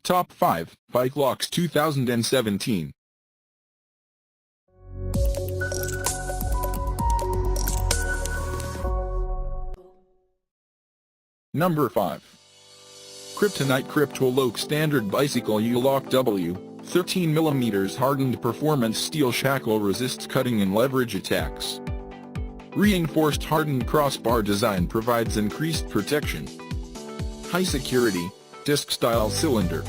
Top 5 Bike Locks 2017. Number 5. Kryptonite Kryptolok Standard Bicycle U-Lock W, 13mm hardened performance steel shackle resists cutting and leverage attacks. Reinforced hardened crossbar design provides increased protection. High security, disc-style cylinder.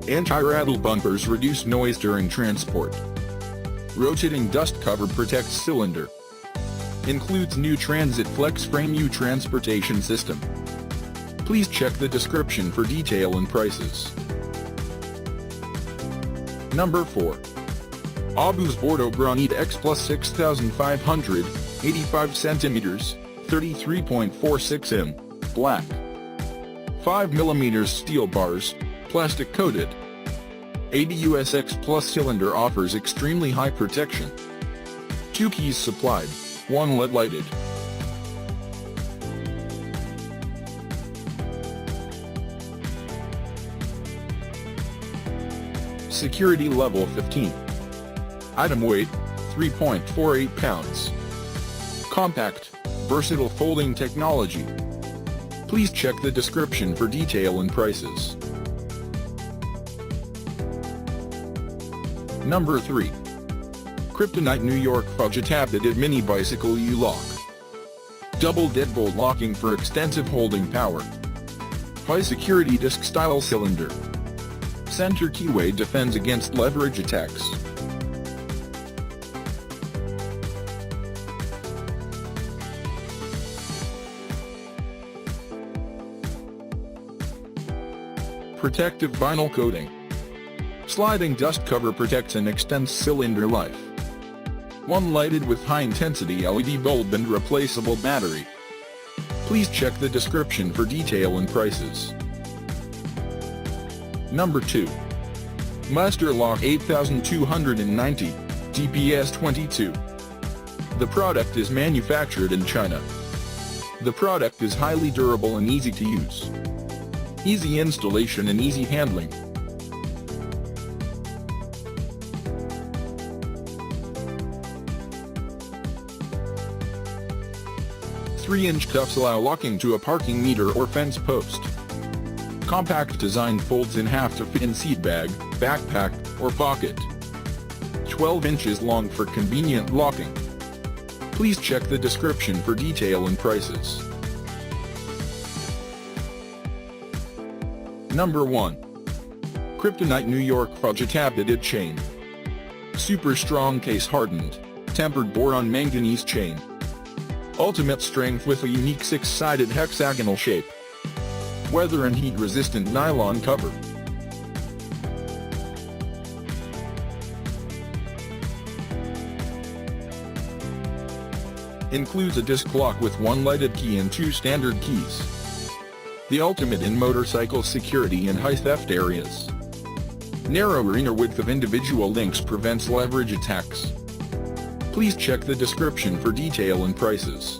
Anti-rattle bumpers reduce noise during transport. Rotating dust cover protects cylinder. Includes new Transit Flex Frame U transportation system. Please check the description for detail and prices. Number 4. Abus Bordeaux Granite X Plus 6500, 85 cm, 33.46 in, black. 5mm steel bars, plastic coated. 80 USX Plus cylinder offers extremely high protection. 2 keys supplied, 1 LED lighted. Security level 15. Item weight, 3.48 pounds. Compact, versatile folding technology. Please check the description for detail and prices. Number 3. Kryptonite New York Fahgettaboudit Mini Bicycle U-Lock. Double deadbolt locking for extensive holding power. High security disc-style cylinder. Center keyway defends against leverage attacks. Protective vinyl coating. Sliding dust cover protects and extends cylinder life. 1 lighted with high-intensity LED bulb and replaceable battery. Please check the description for detail and prices. Number 2. Master Lock 8290, DPS 22. The product is manufactured in China. The product is highly durable and easy to use. Easy installation and easy handling. Three-inch cuffs allow locking to a parking meter or fence post. Compact design folds in half to fit in seat bag, backpack, or pocket. 12 inches long for convenient locking. Please check the description for detail and prices. Number 1. Kryptonite New York Fahgettaboudit Chain. Super strong case hardened, tempered boron manganese chain. Ultimate strength with a unique 6-sided hexagonal shape. Weather and heat resistant nylon cover. Includes a disc lock with 1 lighted key and 2 standard keys. The ultimate in motorcycle security in high theft areas. Narrower inner width of individual links prevents leverage attacks. Please check the description for detail and prices.